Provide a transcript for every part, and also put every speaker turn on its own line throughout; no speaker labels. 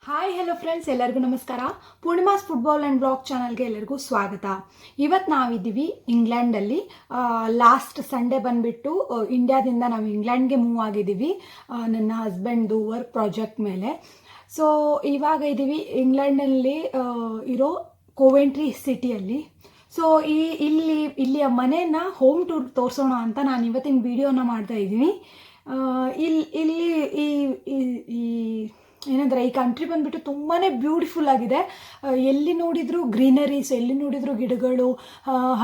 Hi hello friends, ಎಲ್ಲರಿಗೂ ನಮಸ್ಕಾರ. Poornima's football and blog ಚಾನಲ್ಗೆ ಎಲ್ಲರಿಗೂ ಸ್ವಾಗತ. ಇವತ್ತು ನಾವಿದ್ದೀವಿ ಇಂಗ್ಲೆಂಡಲ್ಲಿ. ಲಾಸ್ಟ್ ಸಂಡೇ ಬಂದುಬಿಟ್ಟು ಇಂಡಿಯಾದಿಂದ ನಾವು ಇಂಗ್ಲೆಂಡ್ಗೆ ಮೂವ್ ಆಗಿದ್ದೀವಿ ನನ್ನ ಹಸ್ಬೆಂಡ್ದು ವರ್ಕ್ ಪ್ರಾಜೆಕ್ಟ್ ಮೇಲೆ. ಸೊ ಇವಾಗ ಇದ್ದೀವಿ ಇಂಗ್ಲೆಂಡಲ್ಲಿ ಇರೋ ಕೋವೆಂಟ್ರಿ ಸಿಟಿಯಲ್ಲಿ. ಸೊ ಇಲ್ಲಿಯ ಮನೆಯನ್ನು ಹೋಮ್ ಟೂರ್ ತೋರಿಸೋಣ ಅಂತ ನಾನು ಇವತ್ತಿನ ವಿಡಿಯೋನ ಮಾಡ್ತಾ ಇದ್ದೀನಿ. ಇಲ್ಲಿ ಈ ಏನಂದರೆ ಈ ಕಂಟ್ರಿ ಬಂದುಬಿಟ್ಟು ತುಂಬಾ ಬ್ಯೂಟಿಫುಲ್ ಆಗಿದೆ. ಎಲ್ಲಿ ನೋಡಿದರೂ ಗ್ರೀನರೀಸ್, ಎಲ್ಲಿ ನೋಡಿದರೂ ಗಿಡಗಳು,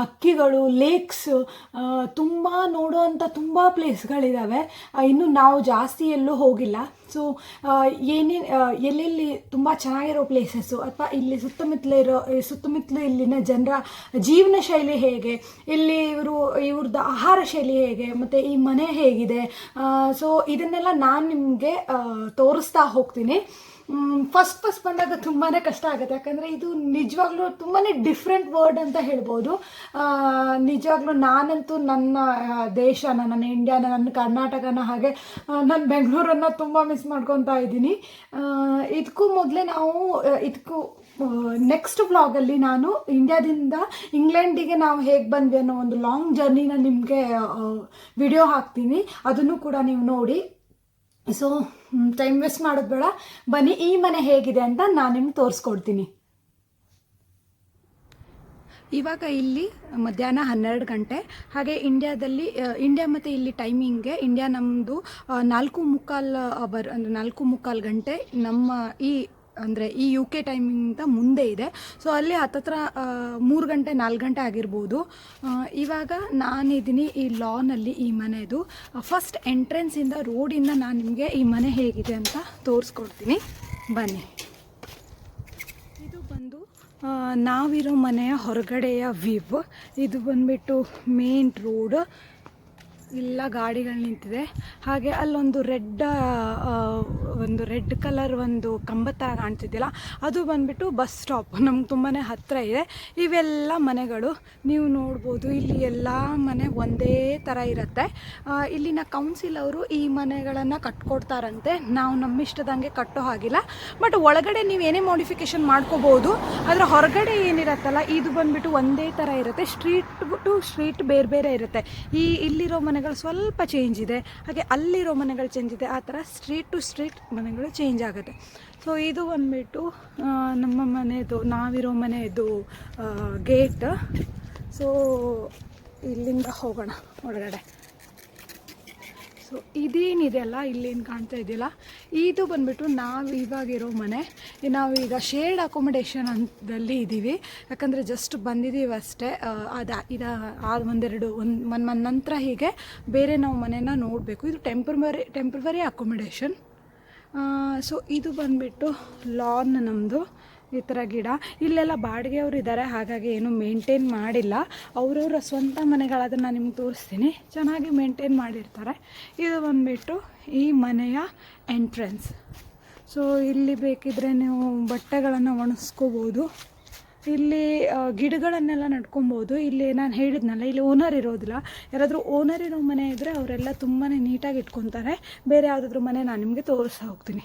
ಹಕ್ಕಿಗಳು, ಲೇಕ್ಸ್, ತುಂಬ ನೋಡುವಂಥ ತುಂಬ ಪ್ಲೇಸ್ಗಳಿದ್ದಾವೆ. ಇನ್ನು ನಾವು ಜಾಸ್ತಿ ಎಲ್ಲೂ ಹೋಗಿಲ್ಲ. ಸೊ ಎಲ್ಲೆಲ್ಲಿ ತುಂಬ ಚೆನ್ನಾಗಿರೋ ಪ್ಲೇಸಸ್ಸು ಅಥವಾ ಇಲ್ಲಿ ಸುತ್ತಮುತ್ತಲು ಇಲ್ಲಿನ ಜನರ ಜೀವನ ಶೈಲಿ ಹೇಗೆ, ಇಲ್ಲಿ ಇವ್ರದ್ದು ಆಹಾರ ಶೈಲಿ ಹೇಗೆ, ಮತ್ತು ಈ ಮನೆ ಹೇಗಿದೆ, ಸೊ ಇದನ್ನೆಲ್ಲ ನಾನು ನಿಮಗೆ ತೋರಿಸ್ತಾ ಹೋಗ್ತೀನಿ. ಫಸ್ಟ್ ಬಂದಾಗ ತುಂಬಾ ಕಷ್ಟ ಆಗುತ್ತೆ, ಯಾಕಂದರೆ ಇದು ನಿಜವಾಗ್ಲೂ ತುಂಬಾ ಡಿಫ್ರೆಂಟ್ ವರ್ಡ್ ಅಂತ ಹೇಳ್ಬೋದು. ನಿಜವಾಗ್ಲೂ ನಾನಂತೂ ನನ್ನ ದೇಶನ, ನನ್ನ ಇಂಡಿಯಾನ, ನನ್ನ ಕರ್ನಾಟಕನ, ಹಾಗೆ ನನ್ನ ಬೆಂಗಳೂರನ್ನು ತುಂಬ ಮಿಸ್ ಮಾಡ್ಕೊತಾ ಇದ್ದೀನಿ. ಇದಕ್ಕೂ ಮೊದಲೇ ನೆಕ್ಸ್ಟ್ ವ್ಲಾಗಲ್ಲಿ ನಾನು ಇಂಡಿಯಾದಿಂದ ಇಂಗ್ಲೆಂಡಿಗೆ ನಾವು ಹೇಗೆ ಬಂದ್ವಿ ಅನ್ನೋ ಒಂದು ಲಾಂಗ್ ಜರ್ನಿನ ನಿಮಗೆ ವಿಡಿಯೋ ಹಾಕ್ತೀನಿ, ಅದನ್ನು ಕೂಡ ನೀವು ನೋಡಿ. ಸೊ ಟೈಮ್ ವೇಸ್ಟ್ ಮಾಡೋದು ಬೇಡ, ಬನ್ನಿ ಈ ಮನೆ ಹೇಗಿದೆ ಅಂತ ನಾನು ನಿಮ್ಗೆ ತೋರಿಸ್ಕೊಡ್ತೀನಿ. ಇವಾಗ ಇಲ್ಲಿ ಮಧ್ಯಾಹ್ನ 12 ಗಂಟೆ. ಹಾಗೆ ಇಂಡಿಯಾ ಮತ್ತು ಇಲ್ಲಿ ಟೈಮಿಂಗ್ಗೆ ಇಂಡಿಯಾ ನಮ್ಮದು 4:45 ಅವರ್, ಅಂದರೆ 4:45 ಗಂಟೆ ನಮ್ಮ ಈ UK ಟೈಮಿಂಗಿಂತ ಮುಂದೆ ಇದೆ. ಸೊ ಅಲ್ಲಿ ಹತ್ತತ್ರ 3 ಗಂಟೆ 4 ಗಂಟೆ ಆಗಿರ್ಬೋದು. ಇವಾಗ ನಾನಿದ್ದೀನಿ ಈ ಲಾನಲ್ಲಿ. ಈ ಮನೆದು ಫಸ್ಟ್ ಎಂಟ್ರೆನ್ಸಿಂದ, ರೋಡಿಂದ ನಾನು ನಿಮಗೆ ಈ ಮನೆ ಹೇಗಿದೆ ಅಂತ ತೋರಿಸ್ಕೊಡ್ತೀನಿ, ಬನ್ನಿ. ಇದು ಬಂದು ನಾವಿರೋ ಮನೆಯ ಹೊರಗಡೆಯ ವ್ಯೂ. ಇದು ಬಂದುಬಿಟ್ಟು ಮೇನ್ ರೋಡ್, ಎಲ್ಲ ಗಾಡಿಗಳು ನಿಂತಿದೆ. ಹಾಗೆ ಅಲ್ಲೊಂದು ರೆಡ್ ಕಲರ್ ಒಂದು ಕಂಬದ ಥರ ಕಾಣ್ತಿದ್ದಿಲ್ಲ, ಅದು ಬಂದುಬಿಟ್ಟು ಬಸ್ ಸ್ಟಾಪ್. ನಮ್ಗೆ ತುಂಬಾ ಹತ್ತಿರ ಇದೆ. ಇವೆಲ್ಲ ಮನೆಗಳು ನೀವು ನೋಡ್ಬೋದು. ಇಲ್ಲಿ ಎಲ್ಲ ಮನೆ ಒಂದೇ ಥರ ಇರುತ್ತೆ. ಇಲ್ಲಿನ ಕೌನ್ಸಿಲ್ ಅವರು ಈ ಮನೆಗಳನ್ನು ಕಟ್ಕೊಡ್ತಾರಂತೆ. ನಾವು ನಮ್ಮಿಷ್ಟದಂಗೆ ಕಟ್ಟೋ ಹಾಗಿಲ್ಲ, ಬಟ್ ಒಳಗಡೆ ನೀವು ಏನೇ ಮಾಡಿಫಿಕೇಷನ್ ಮಾಡ್ಕೋಬೋದು. ಅದರ ಹೊರಗಡೆ ಏನಿರುತ್ತಲ್ಲ, ಇದು ಬಂದುಬಿಟ್ಟು ಒಂದೇ ಥರ ಇರುತ್ತೆ. ಸ್ಟ್ರೀಟ್ ಟು ಸ್ಟ್ರೀಟ್ ಬೇರೆ ಬೇರೆ ಇರುತ್ತೆ. ಇಲ್ಲಿರೋ ಮನೆಗಳು ಸ್ವಲ್ಪ ಚೇಂಜ್ ಇದೆ, ಹಾಗೆ ಅಲ್ಲಿರೋ ಮನೆಗಳು ಚೇಂಜ್ ಇದೆ. ಆ ಥರ ಸ್ಟ್ರೀಟ್ ಟು ಸ್ಟ್ರೀಟ್ ಮನೆಗಳು ಚೇಂಜ್ ಆಗುತ್ತೆ. ಸೊ ಇದು ಬಂದುಬಿಟ್ಟು ನಮ್ಮ ಮನೆಯದು, ನಾವಿರೋ ಮನೆಯದು ಗೇಟ್. ಸೊ ಇಲ್ಲಿಂದ ಹೋಗೋಣ ಒಳಗಡೆ. ಸೊ ಇದೇನಿದೆಯಲ್ಲ, ಇಲ್ಲೇನು ಕಾಣ್ತಾ ಇದೆಯಲ್ಲ, ಇದು ಬಂದುಬಿಟ್ಟು ನಾವು ಇವಾಗಿರೋ ಮನೆ. ನಾವೀಗ ಶೇರ್ಡ್ ಅಕೊಮಡೇಷನ್ ಅಂತದಲ್ಲಿ ಇದ್ದೀವಿ, ಯಾಕಂದರೆ ಜಸ್ಟ್ ಬಂದಿದ್ದೀವಿ ಅಷ್ಟೇ. ಒಂದು ನಂತರ ಹೀಗೆ ಬೇರೆ ನಾವು ಮನೇನ ನೋಡಬೇಕು. ಇದು ಟೆಂಪ್ರವರಿ ಅಕೊಮಡೇಷನ್. ಸೊ ಇದು ಬಂದುಬಿಟ್ಟು ಲಾನ್ ನಮ್ಮದು. ಈ ಥರ ಗಿಡ, ಇಲ್ಲೆಲ್ಲ ಬಾಡಿಗೆಯವರು ಇದ್ದಾರೆ, ಹಾಗಾಗಿ ಏನು ಮೇಂಟೈನ್ ಮಾಡಿಲ್ಲ. ಅವರವರ ಸ್ವಂತ ಮನೆಗಳದನ್ನು ನಾನು ನಿಮ್ಗೆ ತೋರಿಸ್ತೀನಿ, ಚೆನ್ನಾಗಿ ಮೇಂಟೈನ್ ಮಾಡಿರ್ತಾರೆ. ಇದು ಬಂದುಬಿಟ್ಟು ಈ ಮನೆಯ ಎಂಟ್ರೆನ್ಸ್. ಸೊ ಇಲ್ಲಿ ಬೇಕಿದ್ರೆ ನೀವು ಬಟ್ಟೆಗಳನ್ನು ಒಣಗಿಸ್ಕೋಬೋದು. ಇಲ್ಲಿ ಗಿಡಗಳನ್ನೆಲ್ಲ ನಡ್ಕೊಬೋದು. ಇಲ್ಲಿ ನಾನು ಹೇಳಿದ್ನಲ್ಲ, ಇಲ್ಲಿ ಓನರ್ ಇರೋದಿಲ್ಲ. ಯಾರಾದರೂ ಓನರ್ ಇರೋ ಮನೆ ಇದ್ದರೆ ಅವರೆಲ್ಲ ತುಂಬಾ ನೀಟಾಗಿ ಇಟ್ಕೊತಾರೆ. ಬೇರೆ ಯಾವುದಾದ್ರೂ ಮನೆ ನಾನು ನಿಮಗೆ ತೋರಿಸ್ತಾ ಹೋಗ್ತೀನಿ.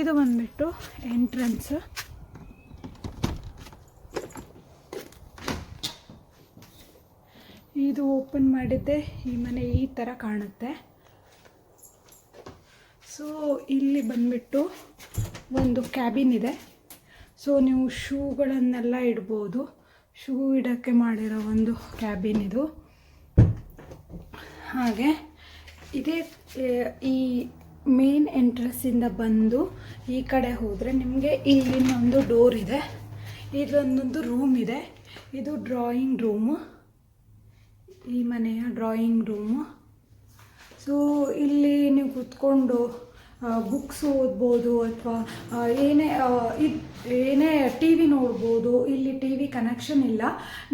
ಇದು ಬಂದುಬಿಟ್ಟು ಎಂಟ್ರೆನ್ಸ್. ಇದು ಓಪನ್ ಮಾಡಿದ್ದೆ ಈ ಮನೆ ಈ ಥರ ಕಾಣುತ್ತೆ. ಸೊ ಇಲ್ಲಿ ಬಂದುಬಿಟ್ಟು ಒಂದು ಕ್ಯಾಬಿನ್ ಇದೆ. ಸೊ ನೀವು ಶೂಗಳನ್ನೆಲ್ಲ ಇಡ್ಬೋದು. ಶೂ ಇಡೋಕ್ಕೆ ಮಾಡಿರೋ ಒಂದು ಕ್ಯಾಬಿನ್ ಇದು. ಹಾಗೆ ಇದೇ ಈ ಮೇನ್ ಎಂಟ್ರೆನ್ಸಿಂದ ಬಂದು ಈ ಕಡೆ ಹೋದರೆ ನಿಮಗೆ ಇಲ್ಲಿನೊಂದು ಡೋರ್ ಇದೆ. ಇದೊಂದೊಂದು ರೂಮ್ ಇದೆ. ಇದು ಡ್ರಾಯಿಂಗ್ ರೂಮು, ಈ ಮನೆಯ ಡ್ರಾಯಿಂಗ್ ರೂಮು. ಸೊ ಇಲ್ಲಿ ನೀವು ಕೂತ್ಕೊಂಡು ಬುಕ್ಸ್ ಓದ್ಬೋದು, ಅಥವಾ ಏನೇ ಟಿ ವಿ ನೋಡ್ಬೋದು. ಇಲ್ಲಿ ಟಿ ವಿ ಕನೆಕ್ಷನ್ ಇಲ್ಲ.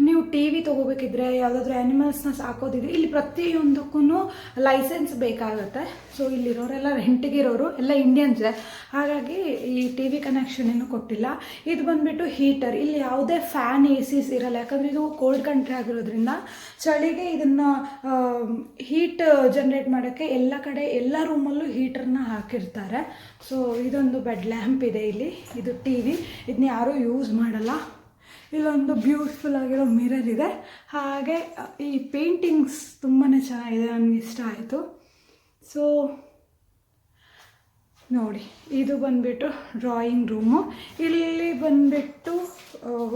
ನೀವು ಟಿ ವಿ ತೊಗೋಬೇಕಿದ್ರೆ, ಯಾವುದಾದ್ರೂ ಆ್ಯನಿಮಲ್ಸ್ನ ಸಾಕೋದಿದ್ರೆ, ಇಲ್ಲಿ ಪ್ರತಿಯೊಂದಕ್ಕೂ ಲೈಸೆನ್ಸ್ ಬೇಕಾಗುತ್ತೆ. ಸೊ ಇಲ್ಲಿರೋರೆಲ್ಲ ರೆಂಟಿಗಿರೋರು ಎಲ್ಲ ಇಂಡಿಯನ್ಸೇ, ಹಾಗಾಗಿ ಈ ಟಿ ವಿ ಕನೆಕ್ಷನ್ ಏನೂ ಕೊಟ್ಟಿಲ್ಲ. ಇದು ಬಂದುಬಿಟ್ಟು ಹೀಟರ್. ಇಲ್ಲಿ ಯಾವುದೇ ಫ್ಯಾನ್ AC ಇರಲ್ಲ, ಯಾಕಂದರೆ ಇದು ಕೋಲ್ಡ್ ಕಂಟ್ರಿ ಆಗಿರೋದ್ರಿಂದ ಚಳಿಗೆ ಇದನ್ನು ಹೀಟ್ ಜನ್ರೇಟ್ ಮಾಡೋಕ್ಕೆ ಎಲ್ಲ ರೂಮಲ್ಲೂ ಹೀಟರ್ನ ಹಾಕಿ ಇಟ್ಟಿರ್ತಾರೆ. ಸೊ ಇದೊಂದು ಬೆಡ್ ಲ್ಯಾಂಪ್ ಇದೆ ಇಲ್ಲಿ, ಇದು ಟಿ ವಿ, ಇದನ್ನ ಯಾರೂ ಯೂಸ್ ಮಾಡಲ್ಲ. ಇಲ್ಲೊಂದು ಬ್ಯೂಟಿಫುಲ್ ಆಗಿರೋ ಮಿರರ್ ಇದೆ. ಹಾಗೆ ಈ ಪೇಂಟಿಂಗ್ಸ್ ತುಂಬಾ ಚೆನ್ನಾಗಿದೆ, ನನಗೆ ಇಷ್ಟ ಆಯಿತು. ಸೊ ನೋಡಿ, ಇದು ಬಂದುಬಿಟ್ಟು ಡ್ರಾಯಿಂಗ್ ರೂಮು. ಇಲ್ಲಿ ಬಂದುಬಿಟ್ಟು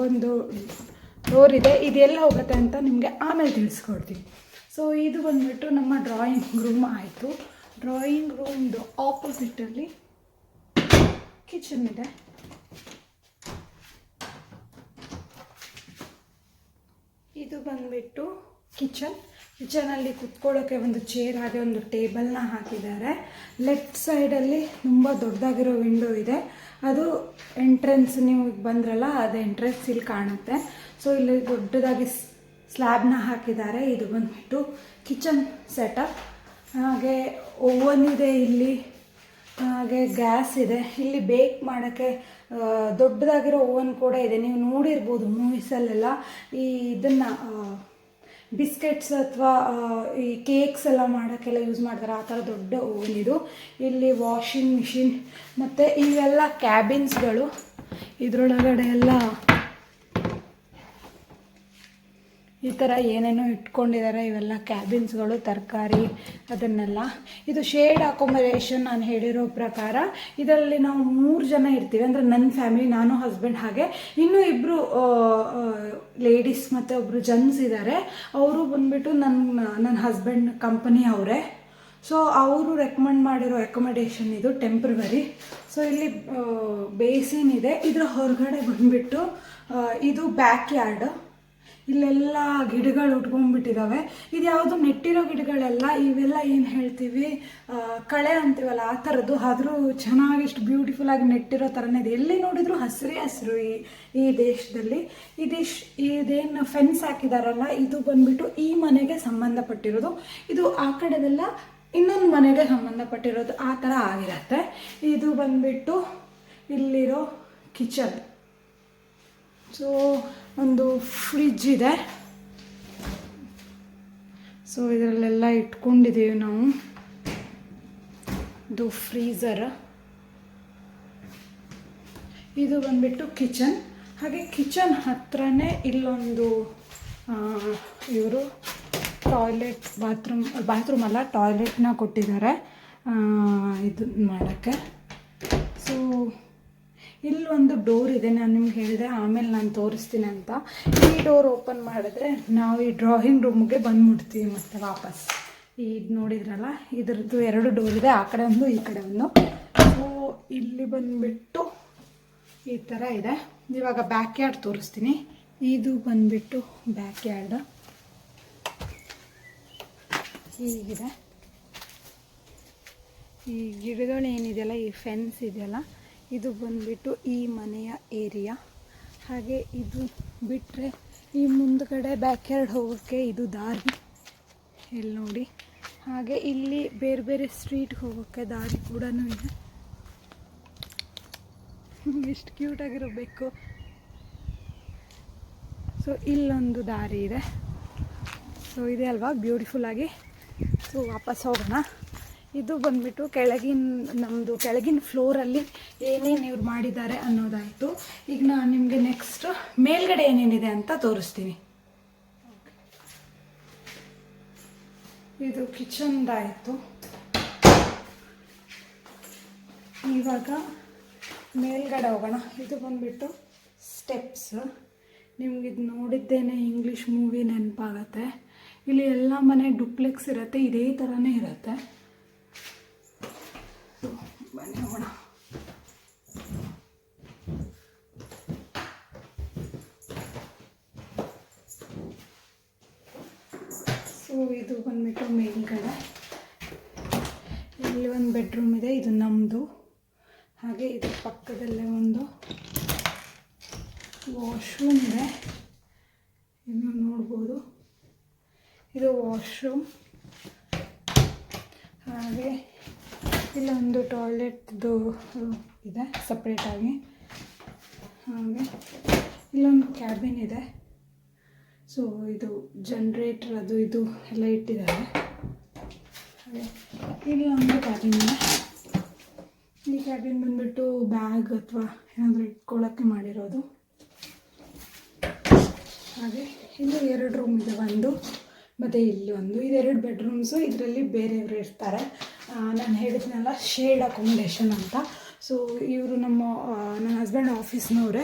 ಒಂದು ಡೋರ್ ಇದೆ, ಇದೆಲ್ಲ ಹೋಗುತ್ತೆ ಅಂತ ನಿಮಗೆ ಆಮೇಲೆ ತಿಳಿಸ್ಕೊಡ್ತೀನಿ. ಸೊ ಇದು ಬಂದುಬಿಟ್ಟು ನಮ್ಮ ಡ್ರಾಯಿಂಗ್ ರೂಮ್ ಆಯಿತು. ಡ್ರಾಯಿಂಗ್ ರೂಮ್ದು ಆಪೋಸಿಟಲ್ಲಿ ಕಿಚನ್ ಇದೆ. ಇದು ಬಂದುಬಿಟ್ಟು ಕಿಚನಲ್ಲಿ ಕುತ್ಕೊಳ್ಳೋಕ್ಕೆ ಒಂದು ಚೇರ್ ಹಾಗೆ ಒಂದು ಟೇಬಲ್ನ ಹಾಕಿದ್ದಾರೆ. ಲೆಫ್ಟ್ ಸೈಡಲ್ಲಿ ತುಂಬ ದೊಡ್ಡದಾಗಿರೋ ವಿಂಡೋ ಇದೆ, ಅದು ಎಂಟ್ರೆನ್ಸ್. ನೀವು ಬಂದ್ರಲ್ಲ, ಅದು ಎಂಟ್ರೆನ್ಸ್ ಇಲ್ಲಿ ಕಾಣುತ್ತೆ. ಸೊ ಇಲ್ಲಿ ದೊಡ್ಡದಾಗಿ ಸ್ಲ್ಯಾಬ್ನ ಹಾಕಿದ್ದಾರೆ. ಇದು ಬಂದುಬಿಟ್ಟು ಕಿಚನ್ ಸೆಟಪ್. ಹಾಗೆ ಓವನ್ ಇದೆ ಇಲ್ಲಿ, ಹಾಗೆ ಗ್ಯಾಸ್ ಇದೆ. ಇಲ್ಲಿ ಬೇಕ್ ಮಾಡೋಕ್ಕೆ ದೊಡ್ಡದಾಗಿರೋ ಓವನ್ ಕೂಡ ಇದೆ. ನೀವು ನೋಡಿರ್ಬೋದು ಮೂವೀಸಲ್ಲೆಲ್ಲ ಇದನ್ನು ಬಿಸ್ಕೆಟ್ಸ್ ಅಥವಾ ಈ ಕೇಕ್ಸ್ ಎಲ್ಲ ಮಾಡೋಕ್ಕೆಲ್ಲ ಯೂಸ್ ಮಾಡ್ತಾರೆ, ಆ ಥರ ದೊಡ್ಡ ಓವನ್ ಇದು. ಇಲ್ಲಿ ವಾಷಿಂಗ್ ಮಿಷಿನ್ ಮತ್ತು ಇವೆಲ್ಲ ಕ್ಯಾಬಿನ್ಸ್ಗಳು. ಇದರೊಳಗಡೆ ಎಲ್ಲ ಈ ಥರ ಏನೇನೋ ಇಟ್ಕೊಂಡಿದ್ದಾರೆ. ಇವೆಲ್ಲ ಕ್ಯಾಬಿನ್ಸ್ಗಳು, ತರಕಾರಿ ಅದನ್ನೆಲ್ಲ. ಇದು ಶೇಡ್ ಅಕೊಮಡೇಷನ್. ನಾನು ಹೇಳಿರೋ ಪ್ರಕಾರ ಇದರಲ್ಲಿ ನಾವು 3 ಜನ ಇರ್ತೀವಿ, ಅಂದರೆ ನನ್ನ ಫ್ಯಾಮಿಲಿ, ನಾನು, ಹಸ್ಬೆಂಡ್, ಹಾಗೆ ಇನ್ನೂ 2 ಲೇಡೀಸ್ ಮತ್ತು ಒಬ್ಬರು ಜೆಂಟ್ಸ್ ಇದ್ದಾರೆ. ಅವರು ಬಂದುಬಿಟ್ಟು ನನ್ನ ಹಸ್ಬೆಂಡ್ ಕಂಪನಿ ಅವರೇ. ಸೊ ಅವರು ರೆಕಮೆಂಡ್ ಮಾಡಿರೋ ಅಕೊಮಡೇಷನ್ ಇದು, ಟೆಂಪ್ರವರಿ. ಸೊ ಇಲ್ಲಿ ಬೇಸಿನ್ ಇದೆ. ಇದರ ಹೊರಗಡೆ ಬಂದುಬಿಟ್ಟು ಇದು ಬ್ಯಾಕ್ ಯಾರ್ಡ್. ಇಲ್ಲೆಲ್ಲ ಗಿಡಗಳು ಉಟ್ಕೊಂಡ್ಬಿಟ್ಟಿದ್ದಾವೆ. ಇದು ಯಾವುದು ನೆಟ್ಟಿರೋ ಗಿಡಗಳೆಲ್ಲ, ಇವೆಲ್ಲ ಏನು ಹೇಳ್ತೀವಿ ಕಳೆ ಅಂತೀವಲ್ಲ ಆ ಥರದ್ದು. ಆದರೂ ಚೆನ್ನಾಗಿ ಇಷ್ಟು ಬ್ಯೂಟಿಫುಲ್ಲಾಗಿ ನೆಟ್ಟಿರೋ ಥರನೇ ಇದೆ. ಎಲ್ಲಿ ನೋಡಿದ್ರು ಹಸಿರು ಈ ದೇಶದಲ್ಲಿ. ಇದೇನು ಫೆನ್ಸ್ ಹಾಕಿದಾರಲ್ಲ, ಇದು ಬಂದುಬಿಟ್ಟು ಈ ಮನೆಗೆ ಸಂಬಂಧಪಟ್ಟಿರೋದು. ಇದು ಆ ಕಡೆದೆಲ್ಲ ಇನ್ನೊಂದು ಮನೆಗೆ ಸಂಬಂಧಪಟ್ಟಿರೋದು, ಆ ಥರ ಆಗಿರತ್ತೆ. ಇದು ಬಂದುಬಿಟ್ಟು ಇಲ್ಲಿರೋ ಕಿಚನ್. ಸೊ ಒಂದು ಫ್ರಿಡ್ಜ್ ಇದೆ. ಸೊ ಇದರಲ್ಲೆಲ್ಲ ಇಟ್ಕೊಂಡಿದ್ದೀವಿ ನಾವು. ಇದು ಫ್ರೀಝರ್. ಇದು ಬಂದುಬಿಟ್ಟು ಕಿಚನ್. ಹಾಗೆ ಕಿಚನ್ ಹತ್ರನೇ ಇಲ್ಲೊಂದು ಇವರು ಟಾಯ್ಲೆಟ್, ಬಾತ್ರೂಮ್ ಅಲ್ಲ, ಟಾಯ್ಲೆಟ್ನ ಕೊಟ್ಟಿದ್ದಾರೆ ಇದು ಮಾಡೋಕ್ಕೆ. ಸೊ ಇಲ್ಲೊಂದು ಡೋರ್ ಇದೆ, ನಾನು ನಿಮ್ಗೆ ಹೇಳಿದೆ ಆಮೇಲೆ ನಾನು ತೋರಿಸ್ತೀನಿ ಅಂತ. ಈ ಡೋರ್ ಓಪನ್ ಮಾಡಿದ್ರೆ ನಾವು ಈ ಡ್ರಾಯಿಂಗ್ ರೂಮ್ಗೆ ಬಂದ್ಬಿಡ್ತೀವಿ ಮತ್ತೆ ವಾಪಸ್. ಇದು ನೋಡಿದ್ರಲ್ಲ, ಇದ್ರದ್ದು 2 ಡೋರ್ ಇದೆ, ಆ ಕಡೆ ಒಂದು, ಈ ಕಡೆ ಒಂದು. ಸೊ ಇಲ್ಲಿ ಬಂದುಬಿಟ್ಟು ಈ ಥರ ಇದೆ. ಇವಾಗ ಬ್ಯಾಕ್ ಯಾರ್ಡ್ ತೋರಿಸ್ತೀನಿ. ಇದು ಬಂದುಬಿಟ್ಟು ಬ್ಯಾಕ್ ಯಾರ್ಡ್ ಹೀಗಿದೆ. ಈ ಗಿಡಗಳೇನಿದೆಯಲ್ಲ, ಈ ಫೆನ್ಸ್ ಇದೆಯಲ್ಲ, ಇದು ಬಂದುಬಿಟ್ಟು ಈ ಮನೆಯ ಏರಿಯಾ. ಹಾಗೆ ಇದು ಬಿಟ್ಟರೆ ಈ ಮುಂದ್ಗಡೆ ಬ್ಯಾಕ್ ಯಾರ್ಡ್ ಹೋಗೋಕ್ಕೆ ಇದು ದಾರಿ, ಇಲ್ಲಿ ನೋಡಿ. ಹಾಗೆ ಇಲ್ಲಿ ಬೇರೆ ಬೇರೆ ಸ್ಟ್ರೀಟ್ಗೆ ಹೋಗೋಕ್ಕೆ ದಾರಿ ಕೂಡ ಇದೆ. ಎಷ್ಟು ಕ್ಯೂಟಾಗಿರಬೇಕು. ಸೊ ಇಲ್ಲೊಂದು ದಾರಿ ಇದೆ. ಸೊ ಇದೆ ಅಲ್ವಾ ಬ್ಯೂಟಿಫುಲ್ಲಾಗಿ. ಸೊ ವಾಪಸ್ ಹೋಗೋಣ. ಇದು ಬಂದುಬಿಟ್ಟು ನಮ್ಮದು ಕೆಳಗಿನ ಫ್ಲೋರಲ್ಲಿ ಏನೇನು ಇವ್ರು ಮಾಡಿದ್ದಾರೆ ಅನ್ನೋದಾಯಿತು. ಈಗ ನಾನು ನಿಮಗೆ ನೆಕ್ಸ್ಟ್ ಮೇಲ್ಗಡೆ ಏನೇನಿದೆ ಅಂತ ತೋರಿಸ್ತೀನಿ. ಇದು ಕಿಚನ್ದಾಯಿತು. ಇವಾಗ ಮೇಲ್ಗಡೆ ಹೋಗೋಣ. ಇದು ಬಂದುಬಿಟ್ಟು ಸ್ಟೆಪ್ಸ್. ನಿಮಗಿದು ನೋಡಿದ್ದೇನೆ ಇಂಗ್ಲೀಷ್ ಮೂವಿ ನೆನಪಾಗತ್ತೆ. ಇಲ್ಲಿ ಎಲ್ಲ ಮನೆ ಡುಪ್ಲೆಕ್ಸ್ ಇರುತ್ತೆ, ಇದೇ ಥರನೇ ಇರುತ್ತೆ. ಬನ್ನಿ ಹೋಗೋಣ. ಸೊ ಇದು ಬಂದುಬಿಟ್ಟು ಮೇಲ್ಗಡೆ. ಇಲ್ಲಿ ಒಂದು ಬೆಡ್ರೂಮ್ ಇದೆ, ಇದು ನಮ್ಮದು. ಹಾಗೆ ಇದ್ರ ಪಕ್ಕದಲ್ಲೇ ಒಂದು ವಾಶ್ರೂಮ್ ಇದೆ, ಇನ್ನು ನೋಡ್ಬೋದು. ಇದು ವಾಶ್ರೂಮ್. ಹಾಗೆ ಇಲ್ಲೊಂದು ಟಾಯ್ಲೆಟ್ದು ಇದೆ ಸಪ್ರೇಟಾಗಿ. ಹಾಗೆ ಇಲ್ಲೊಂದು ಕ್ಯಾಬಿನ್ ಇದೆ. ಸೊ ಇದು ಜನ್ರೇಟರ್ ಅದು ಇದು ಎಲ್ಲ ಇಟ್ಟಿದ್ದಾರೆ. ಹಾಗೆ ಇಲ್ಲೊಂದು ಕ್ಯಾಬಿನ್ ಇದೆ. ಈ ಕ್ಯಾಬಿನ್ ಬಂದುಬಿಟ್ಟು ಬ್ಯಾಗ್ ಅಥವಾ ಏನಾದರೂ ಇಟ್ಕೊಳ್ಳೋಕ್ಕೆ ಮಾಡಿರೋದು. ಹಾಗೆ ಇಲ್ಲಿ 2 ರೂಮ್ ಇದೆ, ಒಂದು ಮತ್ತು ಇಲ್ಲಿ ಒಂದು. ಇದೆರಡು ಬೆಡ್ರೂಮ್ಸು. ಇದರಲ್ಲಿ ಬೇರೆಯವರು ಇರ್ತಾರೆ. ನಾನು ಹೇಳಿದ್ನಲ್ಲ ಶೇಡ್ ಅಕೊಮಡೇಷನ್ ಅಂತ. ಸೊ ಇವರು ನನ್ನ ಹಸ್ಬೆಂಡ್ ಆಫೀಸ್ನವರೇ,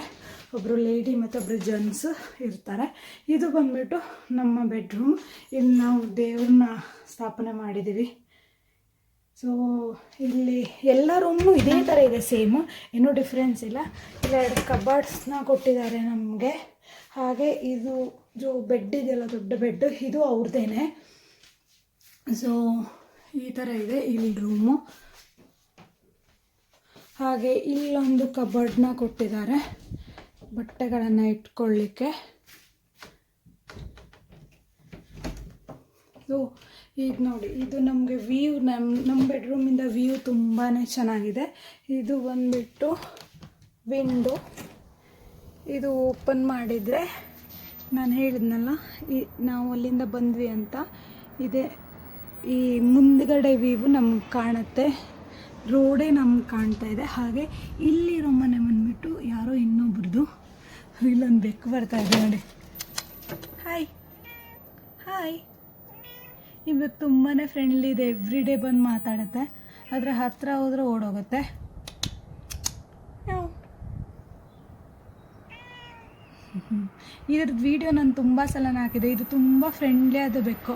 ಒಬ್ಬರು ಲೇಡಿ ಮತ್ತು ಒಬ್ಬರು ಜೆಂಟ್ಸ್ ಇರ್ತಾರೆ. ಇದು ಬಂದುಬಿಟ್ಟು ನಮ್ಮ ಬೆಡ್ರೂಮ್. ಇಲ್ಲಿ ನಾವು ದೇವ್ರನ್ನ ಸ್ಥಾಪನೆ ಮಾಡಿದ್ದೀವಿ. ಸೊ ಇಲ್ಲಿ ಎಲ್ಲ ರೂಮು ಇದೇ ಥರ ಇದೆ, ಸೇಮು, ಏನೂ ಡಿಫ್ರೆನ್ಸ್ ಇಲ್ಲ. ಇಲ್ಲ 2 ಕಬಾರ್ಡ್ಸ್ನ ಕೊಟ್ಟಿದ್ದಾರೆ ನಮಗೆ. ಹಾಗೆ ಇದು ಬೆಡ್ ಇದೆಯಲ್ಲ, ದೊಡ್ಡ ಬೆಡ್, ಇದು ಅವ್ರದ್ದೇನೆ. ಸೊ ಈ ಥರ ಇದೆ ಇಲ್ಲಿ ರೂಮು. ಹಾಗೆ ಇಲ್ಲೊಂದು ಕಬರ್ಡ್ನ ಕೊಟ್ಟಿದ್ದಾರೆ ಬಟ್ಟೆಗಳನ್ನು ಇಟ್ಕೊಳ್ಳಿಕ್ಕೆ. ಸೊ ಈಗ ನೋಡಿ, ಇದು ನಮಗೆ ವ್ಯೂ, ನಮ್ಮ ಬೆಡ್ರೂಮಿಂದ ವ್ಯೂ ತುಂಬಾ ಚೆನ್ನಾಗಿದೆ. ಇದು ಬಂದುಬಿಟ್ಟು ವಿಂಡೋ. ಇದು ಓಪನ್ ಮಾಡಿದರೆ ನಾನು ಹೇಳಿದ್ನಲ್ಲ ನಾವು ಅಲ್ಲಿಂದ ಬಂದ್ವಿ ಅಂತ, ಇದೆ ಈ ಮುಂದ್ಗಡೆ ವ್ಯೂ ನಮ್ಗೆ ಕಾಣುತ್ತೆ, ರೋಡೇ ನಮ್ಗೆ ಕಾಣ್ತಾ ಇದೆ. ಹಾಗೆ ಇಲ್ಲಿರೋ ಮನೆ ಬಂದುಬಿಟ್ಟು ಯಾರೋ ಇನ್ನೊಬ್ರದ್ದು. ಇಲ್ಲೊಂದು ಬೆಕ್ಕು ಬರ್ತಾ ಇದೆ ನೋಡಿ. Hi hi. ಈ ಬೆಕ್ಕು ತುಂಬಾ ಫ್ರೆಂಡ್ಲಿ ಇದೆ, ಎವ್ರಿ ಡೇ ಬಂದು ಮಾತಾಡುತ್ತೆ. ಅದರ ಹತ್ತಿರ ಹೋದರೆ ಓಡೋಗುತ್ತೆ. ಇದ್ರದ್ದು ವೀಡಿಯೋ ನಾನು ತುಂಬ ಸಲ ಹಾಕಿದೆ. ಇದು ತುಂಬ ಫ್ರೆಂಡ್ಲಿ ಆದ ಬೆಕ್ಕು.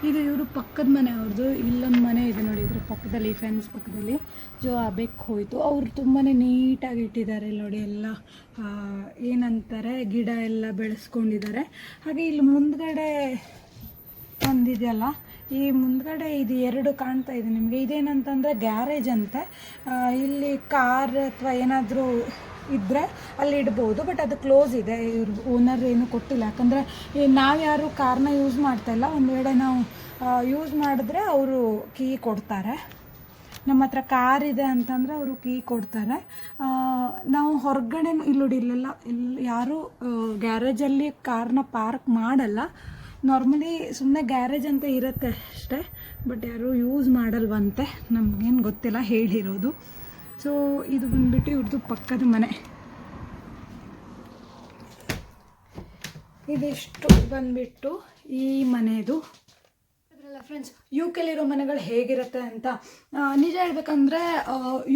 ಇದು ಇವರು ಪಕ್ಕದ ಮನೆ ಅವ್ರದ್ದು. ಇಲ್ಲೊಂದು ಮನೆ ಇದೆ ನೋಡಿ, ಇದ್ರ ಪಕ್ಕದಲ್ಲಿ, ಫೆನ್ಸ್ ಪಕ್ಕದಲ್ಲಿ. ಆ ಬೆಕ್ಕು ಹೋಯಿತು. ಅವರು ತುಂಬಾ ನೀಟಾಗಿ ಇಟ್ಟಿದ್ದಾರೆ ನೋಡಿ, ಎಲ್ಲ ಏನಂತಾರೆ, ಗಿಡ ಎಲ್ಲ ಬೆಳೆಸ್ಕೊಂಡಿದ್ದಾರೆ. ಹಾಗೆ ಇಲ್ಲಿ ಮುಂದ್ಗಡೆ ಒಂದಿದೆಯಲ್ಲ, ಈ ಮುಂದ್ಗಡೆ ಇದು 2 ಕಾಣ್ತಾ ಇದೆ ನಿಮಗೆ. ಇದೇನಂತಂದರೆ ಗ್ಯಾರೇಜ್ ಅಂತೆ. ಇಲ್ಲಿ ಕಾರ್ ಅಥವಾ ಏನಾದರೂ ಇದ್ದರೆ ಅಲ್ಲಿ ಇಡ್ಬೋದು, ಬಟ್ ಅದು ಕ್ಲೋಸ್ ಇದೆ. ಇವರು ಓನರ್ ಏನು ಕೊಟ್ಟಿಲ್ಲ, ಯಾಕಂದರೆ ನಾವ್ಯಾರು ಕಾರ್ನ ಯೂಸ್ ಮಾಡ್ತಾಯಿಲ್ಲ. ಒಂದು ವೇಳೆ ನಾವು ಯೂಸ್ ಮಾಡಿದ್ರೆ ಅವರು ಕೀ ಕೊಡ್ತಾರೆ. ನಮ್ಮ ಹತ್ರ ಕಾರ್ ಇದೆ ಅಂತಂದರೆ ಅವರು ಕೀ ಕೊಡ್ತಾರೆ. ನಾವು ಹೊರಗಡೆ ಇಲ್ಲಿ ಯಾರೂ ಗ್ಯಾರೇಜಲ್ಲಿ ಕಾರ್ನ ಪಾರ್ಕ್ ಮಾಡಲ್ಲ. ನಾರ್ಮಲಿ ಸುಮ್ಮನೆ ಗ್ಯಾರೇಜ್ ಅಂತ ಇರುತ್ತೆ ಅಷ್ಟೇ, ಬಟ್ ಯಾರೂ ಯೂಸ್ ಮಾಡಲ್ವಂತೆ, ನಮಗೇನು ಗೊತ್ತಿಲ್ಲ, ಹೇಳಿರೋದು. ಸೊ ಇದು ಬಂದುಬಿಟ್ಟು ಇವ್ರದ್ದು ಪಕ್ಕದ ಮನೆ. ಇದಿಷ್ಟು ಬಂದುಬಿಟ್ಟು ಈ ಮನೆಯದು. ಅದರಲ್ಲ ಫ್ರೆಂಡ್ಸ್, UK ಮನೆಗಳು ಹೇಗಿರುತ್ತೆ ಅಂತ. ನಿಜ ಹೇಳ್ಬೇಕಂದ್ರೆ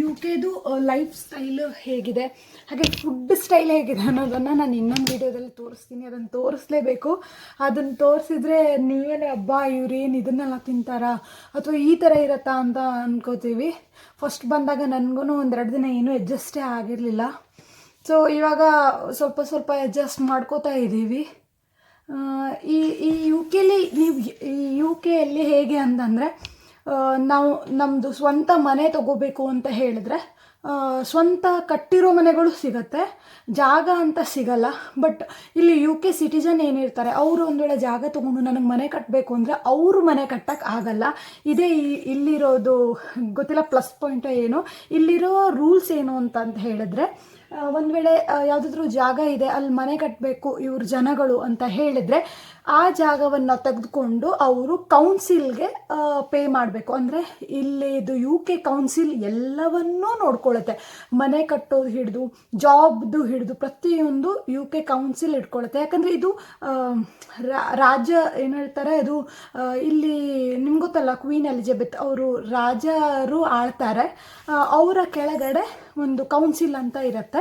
UKದು ಲೈಫ್ ಸ್ಟೈಲು ಹೇಗಿದೆ, ಹಾಗೆ ಫುಡ್ ಸ್ಟೈಲ್ ಹೇಗಿದೆ ಅನ್ನೋದನ್ನು ನಾನು ಇನ್ನೊಂದು ವೀಡಿಯೋದಲ್ಲಿ ತೋರಿಸ್ತೀನಿ. ಅದನ್ನು ತೋರಿಸ್ಲೇಬೇಕು. ಅದನ್ನು ತೋರಿಸಿದ್ರೆ ನೀವೇನೇ ಹಬ್ಬ ಇವ್ರೇನು ಇದನ್ನೆಲ್ಲ ತಿಂತಾರಾ ಅಥವಾ ಈ ಥರ ಇರತ್ತಾ ಅಂತ ಅನ್ಕೋತೀವಿ. ಫಸ್ಟ್ ಬಂದಾಗ ನನಗೂ 1-2 ದಿನ ಏನೂ ಅಡ್ಜಸ್ಟೇ ಆಗಿರಲಿಲ್ಲ. ಸೊ ಇವಾಗ ಸ್ವಲ್ಪ ಅಡ್ಜಸ್ಟ್ ಮಾಡ್ಕೋತಾ ಇದ್ದೀವಿ. ಈ UKಲಿ UKಯಲ್ಲಿ ಹೇಗೆ ಅಂತಂದರೆ, ನಾವು ನಮ್ಮದು ಸ್ವಂತ ಮನೆ ತಗೋಬೇಕು ಅಂತ ಹೇಳಿದ್ರೆ ಸ್ವಂತ ಕಟ್ಟಿರೋ ಮನೆಗಳು ಸಿಗತ್ತೆ, ಜಾಗ ಅಂತ ಸಿಗಲ್ಲ. ಬಟ್ ಇಲ್ಲಿ UK ಸಿಟಿಜನ್ ಏನಿರ್ತಾರೆ, ಅವರು ಒಂದು ವೇಳೆ ಜಾಗ ತೊಗೊಂಡು ನನಗೆ ಮನೆ ಕಟ್ಟಬೇಕು ಅಂದರೆ ಅವರು ಮನೆ ಕಟ್ಟಕ್ಕೆ ಆಗಲ್ಲ. ಇದೇ ಇಲ್ಲಿರೋದು ಗೊತ್ತಿಲ್ಲ ಪ್ಲಸ್ ಪಾಯಿಂಟ್ ಏನು, ಇಲ್ಲಿರೋ ರೂಲ್ಸ್ ಏನು ಅಂತ ಹೇಳಿದ್ರೆ, ಒಂದು ವೇಳೆ ಯಾವುದಾದ್ರೂ ಜಾಗ ಇದೆ ಅಲ್ಲಿ ಮನೆ ಕಟ್ಟಬೇಕು ಇವ್ರ ಜನಗಳು ಅಂತ ಹೇಳಿದರೆ, ಆ ಜಾಗವನ್ನು ತೆಗೆದುಕೊಂಡು ಅವರು ಕೌನ್ಸಿಲ್ಗೆ ಪೇ ಮಾಡಬೇಕು. ಅಂದರೆ ಇಲ್ಲಿದು UK ಕೌನ್ಸಿಲ್ ಎಲ್ಲವನ್ನೂ ನೋಡ್ಕೊಳ್ಳುತ್ತೆ, ಮನೆ ಕಟ್ಟೋದು ಹಿಡಿದು ಜಾಬ್ದು ಹಿಡಿದು ಪ್ರತಿಯೊಂದು UK ಕೌನ್ಸಿಲ್ ಇಟ್ಕೊಳ್ಳುತ್ತೆ. ಯಾಕಂದರೆ ಇದು ರಾಜ್ಯ ಏನು ಹೇಳ್ತಾರೆ, ಅದು ಇಲ್ಲಿ ನಿಮ್ಗೆ ಗೊತ್ತಲ್ಲ, ಕ್ವೀನ್ ಎಲಿಜಬೆತ್ ಅವರು ರಾಜರು ಆಳ್ತಾರೆ, ಅವರ ಕೆಳಗಡೆ ಒಂದು ಕೌನ್ಸಿಲ್ ಅಂತ ಇರುತ್ತೆ.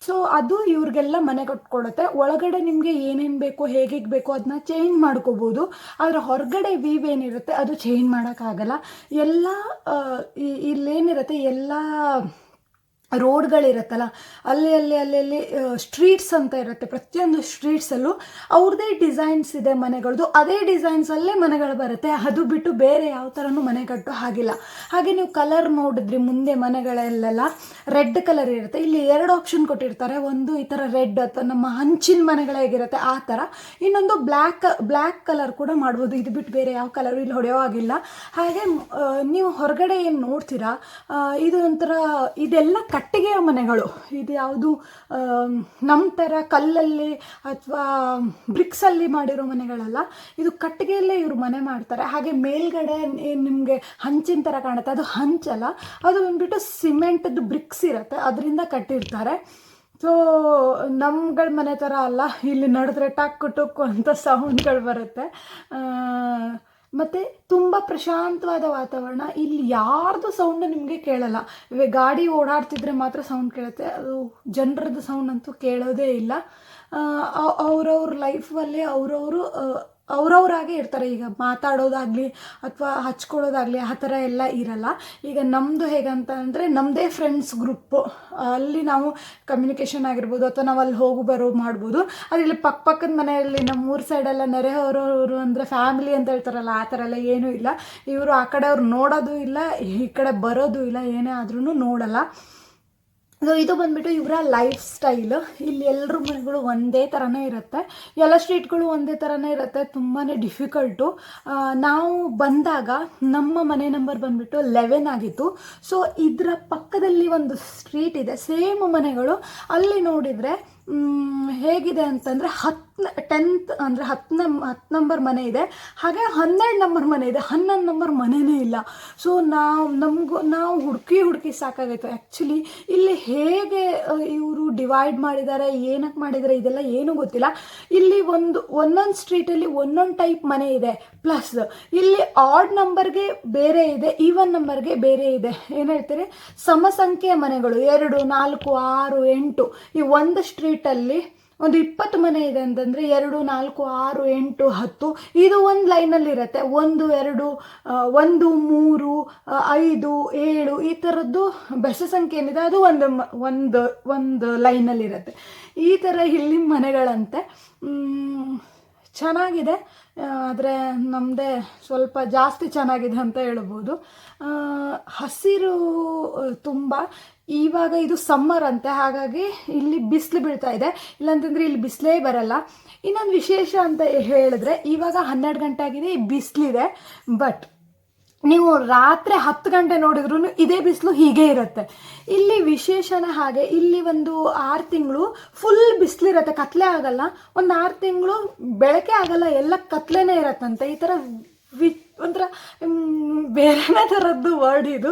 ಸೊ ಅದು ಇವ್ರಿಗೆಲ್ಲ ಮನೆ ಕಟ್ಕೊಡುತ್ತೆ. ಒಳಗಡೆ ನಿಮಗೆ ಏನೇನು ಬೇಕೋ ಹೇಗೆ ಬೇಕೋ ಅದನ್ನ ಚೇಂಜ್ ಮಾಡ್ಕೋಬೋದು. ಆದರೆ ಹೊರಗಡೆ ವೀವ್ ಏನಿರುತ್ತೆ ಅದು ಚೇಂಜ್ ಮಾಡೋಕ್ಕಾಗಲ್ಲ. ಎಲ್ಲ ಇಲ್ಲೇನಿರುತ್ತೆ, ಎಲ್ಲ ರೋಡ್ಗಳಿರುತ್ತಲ್ಲ ಅಲ್ಲಿ ಸ್ಟ್ರೀಟ್ಸ್ ಅಂತ ಇರುತ್ತೆ. ಪ್ರತಿಯೊಂದು ಸ್ಟ್ರೀಟ್ಸಲ್ಲೂ ಅವ್ರದ್ದೇ ಡಿಸೈನ್ಸ್ ಇದೆ ಮನೆಗಳದ್ದು, ಅದೇ ಡಿಸೈನ್ಸಲ್ಲೇ ಮನೆಗಳು ಬರುತ್ತೆ. ಅದು ಬಿಟ್ಟು ಬೇರೆ ಯಾವ ಥರನೂ ಮನೆ ಕಟ್ಟೋ ಹಾಗಿಲ್ಲ. ಹಾಗೆ ನೀವು ಕಲರ್ ನೋಡಿದ್ರಿ ಮುಂದೆ ಮನೆಗಳಲ್ಲೆಲ್ಲ ರೆಡ್ ಕಲರ್ ಇರುತ್ತೆ. ಇಲ್ಲಿ 2 ಆಪ್ಷನ್ ಕೊಟ್ಟಿರ್ತಾರೆ. ಒಂದು ಈ ಥರ ರೆಡ್ ಅಥವಾ ನಮ್ಮ ಹಂಚಿನ ಮನೆಗಳು ಹೇಗಿರುತ್ತೆ ಆ ಥರ, ಇನ್ನೊಂದು ಬ್ಲ್ಯಾಕ್ ಕಲರ್ ಕೂಡ ಮಾಡ್ಬೋದು. ಇದು ಬಿಟ್ಟು ಬೇರೆ ಯಾವ ಕಲರು ಇಲ್ಲಿ ಹೊಡೆಯೋ ಆಗಿಲ್ಲ. ಹಾಗೆ ನೀವು ಹೊರಗಡೆ ಏನು ನೋಡ್ತೀರಾ, ಇದು ಒಂಥರ ಇದೆಲ್ಲ ಕಟ್ಟಿಗೆಯ ಮನೆಗಳು. ಇದು ಯಾವುದು ನಮ್ಮ ಥರ ಕಲ್ಲಲ್ಲಿ ಅಥವಾ ಬ್ರಿಕ್ಸಲ್ಲಿ ಮಾಡಿರೋ ಮನೆಗಳಲ್ಲ, ಇದು ಕಟ್ಟಿಗೆಯಲ್ಲೇ ಇವರು ಮನೆ ಮಾಡ್ತಾರೆ. ಹಾಗೆ ಮೇಲ್ಗಡೆ ನಿಮಗೆ ಹಂಚಿನ ಥರ ಕಾಣುತ್ತೆ, ಅದು ಹಂಚಲ್ಲ, ಅದು ಬಂದ್ಬಿಟ್ಟು ಸಿಮೆಂಟ್ದು ಬ್ರಿಕ್ಸ್ ಇರುತ್ತೆ, ಅದರಿಂದ ಕಟ್ಟಿರ್ತಾರೆ. ಸೊ ನಮ್ಗಳ ಮನೆ ಥರ ಅಲ್ಲ, ಇಲ್ಲಿ ನಡೆದ್ರೆ ಟಕ್ಕು ಟುಕ್ಕು ಅಂತ ಸೌಂಡ್ಗಳು ಬರುತ್ತೆ. ಮತ್ತು ತುಂಬ ಪ್ರಶಾಂತವಾದ ವಾತಾವರಣ. ಇಲ್ಲಿ ಯಾರ್ದು ಸೌಂಡ್ ನಿಮಗೆ ಕೇಳಲ್ಲ. ಗಾಡಿ ಓಡಾಡ್ತಿದ್ರೆ ಮಾತ್ರ ಸೌಂಡ್ ಕೇಳುತ್ತೆ, ಅದು ಜನರದ್ದು ಸೌಂಡ್ ಅಂತೂ ಕೇಳೋದೇ ಇಲ್ಲ. ಅವ್ರವ್ರ ಲೈಫಲ್ಲಿ ಅವ್ರವ್ರಾಗೆ ಇರ್ತಾರೆ. ಈಗ ಮಾತಾಡೋದಾಗಲಿ ಅಥವಾ ಹಚ್ಕೊಳ್ಳೋದಾಗಲಿ ಆ ಥರ ಎಲ್ಲ ಇರಲ್ಲ. ಈಗ ನಮ್ಮದು ಹೇಗಂತ ಅಂದರೆ ನಮ್ಮದೇ ಫ್ರೆಂಡ್ಸ್ ಗ್ರೂಪ್ಪು, ಅಲ್ಲಿ ನಾವು ಕಮ್ಯುನಿಕೇಷನ್ ಆಗಿರ್ಬೋದು ಅಥವಾ ನಾವು ಅಲ್ಲಿ ಹೋಗಿ ಬರೋ ಮಾಡ್ಬೋದು. ಅದು ಇಲ್ಲಿ ಪಕ್ಕದ ಮನೆಯಲ್ಲಿ ನಮ್ಮೂರ ಸೈಡೆಲ್ಲ ನೆರೆಹೊರವರು ಅಂದರೆ ಫ್ಯಾಮಿಲಿ ಅಂತ ಹೇಳ್ತಾರಲ್ಲ, ಆ ಥರ ಎಲ್ಲ ಏನೂ ಇಲ್ಲ. ಇವರು ಆ ಕಡೆ ಅವ್ರು ನೋಡೋದು ಇಲ್ಲ, ಈ ಕಡೆ ಬರೋದು ಇಲ್ಲ, ಏನೇ ಆದ್ರೂ ನೋಡಲ್ಲ. ಸೊ ಇದು ಬಂದ್ಬಿಟ್ಟು ಇವರ ಲೈಫ್ ಸ್ಟೈಲ್. ಇಲ್ಲಿ ಎಲ್ಲರ ಮನೆಗಳು ಒಂದೇ ಥರನೇ ಇರುತ್ತೆ, ಎಲ್ಲ ಸ್ಟ್ರೀಟ್ಗಳು ಒಂದೇ ಥರನೇ ಇರುತ್ತೆ, ತುಂಬಾ ಡಿಫಿಕಲ್ಟು. ನಾವು ಬಂದಾಗ ನಮ್ಮ ಮನೆ ನಂಬರ್ ಬಂದ್ಬಿಟ್ಟು 11 ಆಗಿತ್ತು. ಸೊ ಇದರ ಪಕ್ಕದಲ್ಲಿ ಒಂದು ಸ್ಟ್ರೀಟ್ ಇದೆ, ಸೇಮ್ ಮನೆಗಳು. ಅಲ್ಲಿ ನೋಡಿದರೆ ಹೇಗಿದೆ ಅಂತಂದರೆ 10th ಅಂದರೆ 10 ನಂಬರ್ ಮನೆ ಇದೆ, ಹಾಗೆ 12 ನಂಬರ್ ಮನೆ ಇದೆ, 11 ನಂಬರ್ ಮನೆಯೇ ಇಲ್ಲ. ಸೊ ನಾವು ಹುಡುಕಿ ಸಾಕಾಗೈತೆ. ಆ್ಯಕ್ಚುಲಿ ಇಲ್ಲಿ ಹೇಗೆ ಇವರು ಡಿವೈಡ್ ಮಾಡಿದ್ದಾರೆ, ಏನಕ್ಕೆ ಮಾಡಿದ್ದಾರೆ, ಇದೆಲ್ಲ ಏನೂ ಗೊತ್ತಿಲ್ಲ. ಇಲ್ಲಿ ಒಂದೊಂದು ಸ್ಟ್ರೀಟಲ್ಲಿ ಒಂದೊಂದು ಟೈಪ್ ಮನೆ ಇದೆ. ಪ್ಲಸ್ ಇಲ್ಲಿ ಆಡ್ ನಂಬರ್ಗೆ ಬೇರೆ ಇದೆ, ಈವನ್ ನಂಬರ್ಗೆ ಬೇರೆ ಇದೆ. ಏನು ಹೇಳ್ತಾರೆ, ಸಮಸಂಖ್ಯೆಯ ಮನೆಗಳು 2, 4, 6, 8. ಈ ಒಂದು ಸ್ಟ್ರೀಟಲ್ಲಿ ಒಂದು 20 ಮನೆ ಇದೆ ಅಂತಂದರೆ 2, 4, 6, 8, 10 ಇದು ಒಂದು ಲೈನಲ್ಲಿ ಇರುತ್ತೆ. 1, 2, 1, 3, 5, 7 ಈ ಥರದ್ದು ಬೆಸ ಸಂಖ್ಯೆ ಏನಿದೆ ಅದು ಒಂದು ಲೈನಲ್ಲಿರುತ್ತೆ. ಈ ಥರ ಇಲ್ಲಿ ಮನೆಗಳಂತೆ. ಚೆನ್ನಾಗಿದೆ, ಆದರೆ ನಮ್ಮದೇ ಸ್ವಲ್ಪ ಜಾಸ್ತಿ ಚೆನ್ನಾಗಿದೆ ಅಂತ ಹೇಳ್ಬೋದು. ಹಸಿರು ತುಂಬ. ಇವಾಗ ಇದು ಸಮ್ಮರ್ ಅಂತೆ, ಹಾಗಾಗಿ ಇಲ್ಲಿ ಬಿಸಿಲು ಬೀಳ್ತಾ ಇದೆ, ಇಲ್ಲಾಂತಂದರೆ ಇಲ್ಲಿ ಬಿಸಿಲೇ ಬರಲ್ಲ. ಇನ್ನೊಂದು ವಿಶೇಷ ಅಂತ ಹೇಳಿದ್ರೆ, ಇವಾಗ 12 ಗಂಟೆ ಆಗಿದೆ, ಬಿಸಿಲಿದೆ. ಬಟ್ ನೀವು ರಾತ್ರಿ 10 ಗಂಟೆ ನೋಡಿದ್ರೂ ಇದೇ ಬಿಸಿಲು ಹೀಗೆ ಇರುತ್ತೆ. ಇಲ್ಲಿ ವಿಶೇಷನೇ ಹಾಗೆ. ಇಲ್ಲಿ ಒಂದು 6 ತಿಂಗಳು ಫುಲ್ ಬಿಸಿಲಿರುತ್ತೆ, ಕತ್ಲೆ ಆಗಲ್ಲ. ಒಂದು 6 ತಿಂಗಳು ಬೆಳಕೆ ಆಗಲ್ಲ, ಎಲ್ಲ ಕತ್ಲೆನೇ ಇರತ್ತಂತೆ. ಈ ಥರ ಒಂಥರ ಬೇರೆನೇ ಥರದ್ದು ವರ್ಡ್ ಇದು.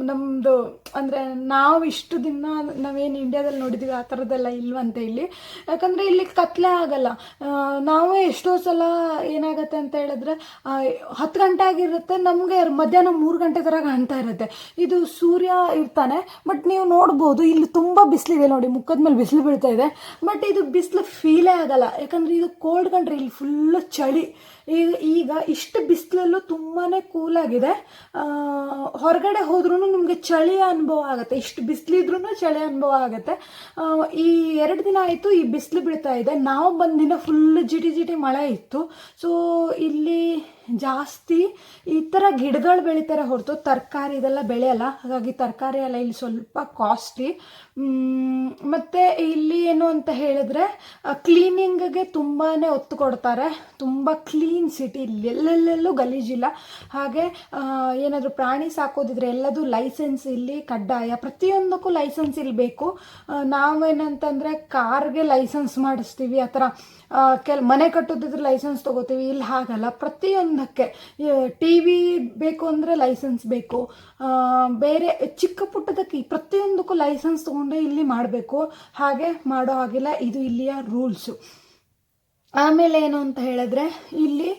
ನಮ್ಮದು ಅಂದರೆ ನಾವು ಇಷ್ಟು ದಿನ ನಾವೇನು ಇಂಡಿಯಾದಲ್ಲಿ ನೋಡಿದ್ದೀವಿ ಆ ಥರದ್ದೆಲ್ಲ ಇಲ್ವಂತೆ ಇಲ್ಲಿ. ಯಾಕಂದರೆ ಇಲ್ಲಿ ಕತ್ಲೆ ಆಗಲ್ಲ. ನಾವೇ ಎಷ್ಟೋ ಸಲ ಏನಾಗುತ್ತೆ ಅಂತ ಹೇಳಿದ್ರೆ 10 ಗಂಟೆ ಆಗಿರುತ್ತೆ, ನಮಗೆ ಮಧ್ಯಾಹ್ನ 3 ಗಂಟೆ ಥರ ಕಾಣ್ತಾ ಇರುತ್ತೆ. ಇದು ಸೂರ್ಯ ಇರ್ತಾನೆ, ಬಟ್ ನೀವು ನೋಡ್ಬೋದು ಇಲ್ಲಿ ತುಂಬ ಬಿಸಿಲಿದೆ ನೋಡಿ, ಮುಖದ ಮೇಲೆ ಬಿಸಿಲು ಬೀಳ್ತಾ ಇದೆ. ಬಟ್ ಇದು ಬಿಸಿಲು ಫೀಲೇ ಆಗಲ್ಲ, ಯಾಕಂದರೆ ಇದು ಕೋಲ್ಡ್ ಕಂಟ್ರಿ, ಇಲ್ಲಿ ಫುಲ್ಲು ಚಳಿ. ಈಗ ಇಷ್ಟು ಬಿಸಿಲಲ್ಲೂ ತುಂಬಾ ಕೂಲಾಗಿದೆ. ಹೊರಗಡೆ ಹೋದ್ರೂ ನಿಮಗೆ ಚಳಿ ಅನುಭವ ಆಗುತ್ತೆ, ಇಷ್ಟು ಬಿಸಿಲಿದ್ರೂ ಚಳಿ ಅನುಭವ ಆಗುತ್ತೆ. ಈ 2 ದಿನ ಆಯಿತು ಈ ಬಿಸಿಲು ಬೀಳ್ತಾ ಇದೆ. ನಾವು ಬಂದಿನ ಫುಲ್ ಜಿಟಿ ಮಳೆ ಇತ್ತು. ಸೊ ಇಲ್ಲಿ ಜಾಸ್ತಿ ಈ ಥರ ಗಿಡಗಳು ಬೆಳೀತಾರೆ ಹೊರತು ತರಕಾರಿ ಇದೆಲ್ಲ ಬೆಳೆಯಲ್ಲ. ಹಾಗಾಗಿ ತರಕಾರಿ ಎಲ್ಲ ಇಲ್ಲಿ ಸ್ವಲ್ಪ ಕಾಸ್ಟ್ಲಿ. ಮತ್ತು ಇಲ್ಲಿ ಏನು ಅಂತ ಹೇಳಿದ್ರೆ ಕ್ಲೀನಿಂಗ್ಗೆ ತುಂಬಾ ಒತ್ತು ಕೊಡ್ತಾರೆ. ತುಂಬ ಕ್ಲೀನ್ ಸಿಟಿ, ಇಲ್ಲಿ ಎಲ್ಲೆಲ್ಲೂ ಗಲೀಜಿಲ್ಲ. ಹಾಗೆ ಏನಾದರೂ ಪ್ರಾಣಿ ಸಾಕೋದಿದ್ರೆ ಎಲ್ಲದೂ ಲೈಸೆನ್ಸ್ ಇಲ್ಲಿ ಕಡ್ಡಾಯ, ಪ್ರತಿಯೊಂದಕ್ಕೂ ಲೈಸೆನ್ಸ್ ಇಲ್ಲಿ ಬೇಕು. ನಾವೇನಂತಂದರೆ ಕಾರ್ಗೆ ಲೈಸೆನ್ಸ್ ಮಾಡಿಸ್ತೀವಿ, ಆ ಥರ ಮನೆ ಕಟ್ಟೋದಿದ್ರೆ ಲೈಸೆನ್ಸ್ ತೊಗೋತೀವಿ. ಇಲ್ಲಿ ಹಾಗಲ್ಲ, ಪ್ರತಿಯೊಂದಕ್ಕೆ TV ಬೇಕು ಅಂದರೆ ಲೈಸೆನ್ಸ್ ಬೇಕು. ಬೇರೆ ಚಿಕ್ಕ ಪುಟ್ಟದಕ್ಕೆ ಪ್ರತಿಯೊಂದಕ್ಕೂ ಲೈಸೆನ್ಸ್ ತೊಗೊಂಡೆ ಇಲ್ಲಿ ಮಾಡಬೇಕು. ಹಾಗೆ ಮಾಡೋ ಹಾಗಿಲ್ಲ, ಇದು ಇಲ್ಲಿಯ ರೂಲ್ಸು. ಆಮೇಲೆ ಏನು ಅಂತ ಹೇಳಿದ್ರೆ ಇಲ್ಲಿ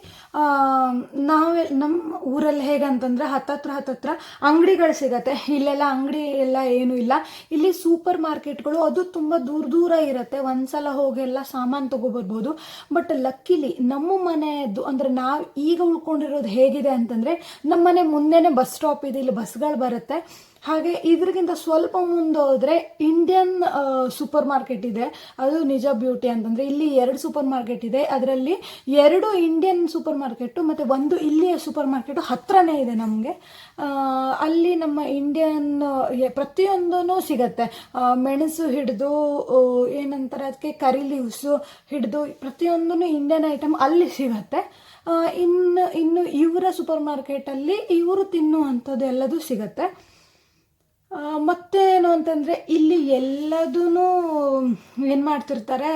ನಮ್ಮ ಊರಲ್ಲಿ ಹೇಗಂತಂದರೆ ಹತ್ತತ್ರ ಅಂಗಡಿಗಳು ಸಿಗತ್ತೆ. ಇಲ್ಲೆಲ್ಲ ಅಂಗಡಿ ಎಲ್ಲ ಏನೂ ಇಲ್ಲ. ಇಲ್ಲಿ ಸೂಪರ್ ಮಾರ್ಕೆಟ್ಗಳು ಅದು ತುಂಬ ದೂರ ಇರುತ್ತೆ, ಒಂದ್ಸಲ ಹೋಗಿ ಎಲ್ಲ ಸಾಮಾನು ತೊಗೊಬರ್ಬೋದು. ಬಟ್ ಲಕ್ಕಿಲಿ ನಮ್ಮ ಮನೆಯದ್ದು ಅಂದರೆ ನಾವು ಈಗ ಉಳ್ಕೊಂಡಿರೋದು ಹೇಗಿದೆ ಅಂತಂದರೆ, ನಮ್ಮ ಮನೆ ಮುಂದೆನೇ ಬಸ್ ಸ್ಟಾಪ್ ಇದೆ, ಇಲ್ಲಿ ಬಸ್ಗಳು ಬರುತ್ತೆ. ಹಾಗೆ ಇದ್ರಿಗಿಂತ ಸ್ವಲ್ಪ ಮುಂದೆ ಹೋದರೆ ಇಂಡಿಯನ್ ಸೂಪರ್ ಮಾರ್ಕೆಟ್ ಇದೆ, ಅದು ನಿಜ ಬ್ಯೂಟಿ ಅಂತಂದರೆ. ಇಲ್ಲಿ 2 ಸೂಪರ್ ಮಾರ್ಕೆಟ್ ಇದೆ, ಅದರಲ್ಲಿ 2 ಇಂಡಿಯನ್ ಸೂಪರ್ ಮಾರ್ಕೆಟು ಮತ್ತು ಒಂದು ಇಲ್ಲಿಯ ಸೂಪರ್ ಮಾರ್ಕೆಟು ಹತ್ರನೇ ಇದೆ ನಮಗೆ. ಅಲ್ಲಿ ನಮ್ಮ ಇಂಡಿಯನ್ ಪ್ರತಿಯೊಂದೂ ಸಿಗತ್ತೆ. ಮೆಣಸು ಹಿಡಿದು ಏನಂತಾರೆ ಅದಕ್ಕೆ ಕರಿ ಲೀವ್ಸು ಹಿಡಿದು ಪ್ರತಿಯೊಂದೂ ಇಂಡಿಯನ್ ಐಟಮ್ ಅಲ್ಲಿ ಸಿಗತ್ತೆ. ಇನ್ನು ಇವರ ಸೂಪರ್ ಮಾರ್ಕೆಟಲ್ಲಿ ಇವರು ತಿನ್ನುವಂಥದ್ದು ಎಲ್ಲದೂ ಸಿಗತ್ತೆ. ಮತ್ತೇನು ಅಂತಂದರೆ ಇಲ್ಲಿ ಎಲ್ಲದೂ ಏನು ಮಾಡ್ತಿರ್ತಾರೆ,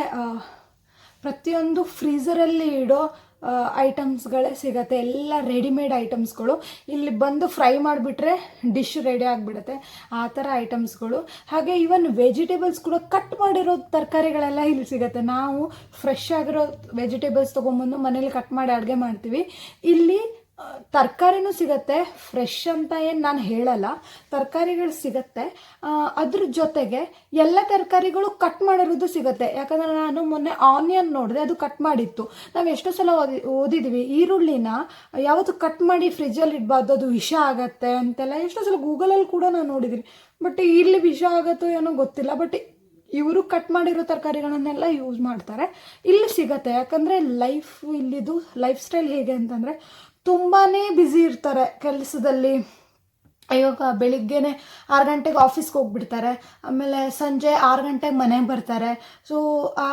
ಪ್ರತಿಯೊಂದು ಫ್ರೀಝರಲ್ಲಿ ಇಡೋ ಐಟಮ್ಸ್ಗಳೇ ಸಿಗುತ್ತೆ. ಎಲ್ಲ ರೆಡಿಮೇಡ್ ಐಟಮ್ಸ್ಗಳು ಇಲ್ಲಿ ಬಂದು ಫ್ರೈ ಮಾಡಿಬಿಟ್ರೆ ಡಿಶ್ ರೆಡಿ ಆಗಿಬಿಡುತ್ತೆ, ಆ ಥರ ಐಟಮ್ಸ್ಗಳು. ಹಾಗೆ ಈವನ್ ವೆಜಿಟೇಬಲ್ಸ್ ಕೂಡ ಕಟ್ ಮಾಡಿರೋ ತರಕಾರಿಗಳೆಲ್ಲ ಇಲ್ಲಿ ಸಿಗುತ್ತೆ. ನಾವು ಫ್ರೆಶ್ ಆಗಿರೋ ವೆಜಿಟೇಬಲ್ಸ್ ತೊಗೊಂಬಂದು ಮನೇಲಿ ಕಟ್ ಮಾಡಿ ಅಡುಗೆ ಮಾಡ್ತೀವಿ. ಇಲ್ಲಿ ತರಕಾರಿನೂ ಸಿಗುತ್ತೆ, ಫ್ರೆಶ್ ಅಂತ ಏನು ನಾನು ಹೇಳಲ್ಲ, ತರಕಾರಿಗಳು ಸಿಗುತ್ತೆ. ಅದ್ರ ಜೊತೆಗೆ ಎಲ್ಲ ತರಕಾರಿಗಳು ಕಟ್ ಮಾಡಿರೋದು ಸಿಗುತ್ತೆ. ಯಾಕಂದರೆ ನಾನು ಮೊನ್ನೆ ಆನಿಯನ್ ನೋಡಿದೆ, ಅದು ಕಟ್ ಮಾಡಿತ್ತು. ನಾವು ಎಷ್ಟೋ ಸಲ ಓದಿದ್ವಿ ಈರುಳ್ಳಿನ ಯಾವತ್ತು ಕಟ್ ಮಾಡಿ ಫ್ರಿಜ್ಜಲ್ಲಿ ಇಡಬಾರ್ದು, ಅದು ವಿಷ ಆಗತ್ತೆ ಅಂತೆಲ್ಲ ಎಷ್ಟೋ ಸಲ ಗೂಗಲಲ್ಲಿ ಕೂಡ ನಾನು ನೋಡಿದ್ದೀನಿ. ಬಟ್ ಇಲ್ಲಿ ವಿಷ ಆಗತ್ತೋ ಏನೋ ಗೊತ್ತಿಲ್ಲ. ಬಟ್ ಇವರು ಕಟ್ ಮಾಡಿರೋ ತರಕಾರಿಗಳನ್ನೆಲ್ಲ ಯೂಸ್ ಮಾಡ್ತಾರೆ, ಇಲ್ಲಿ ಸಿಗತ್ತೆ. ಯಾಕಂದರೆ ಇಲ್ಲಿದು ಲೈಫ್ ಸ್ಟೈಲ್ ಹೇಗೆ ಅಂತಂದರೆ ತುಂಬಾ ಬ್ಯುಸಿ ಇರ್ತಾರೆ ಕೆಲಸದಲ್ಲಿ. ಇವಾಗ ಬೆಳಿಗ್ಗೆನೆ 6 ಗಂಟೆಗೆ ಆಫೀಸ್ಗೆ ಹೋಗ್ಬಿಡ್ತಾರೆ, ಆಮೇಲೆ ಸಂಜೆ 6 ಗಂಟೆಗೆ ಮನೆಗೆ ಬರ್ತಾರೆ. ಸೊ ಆ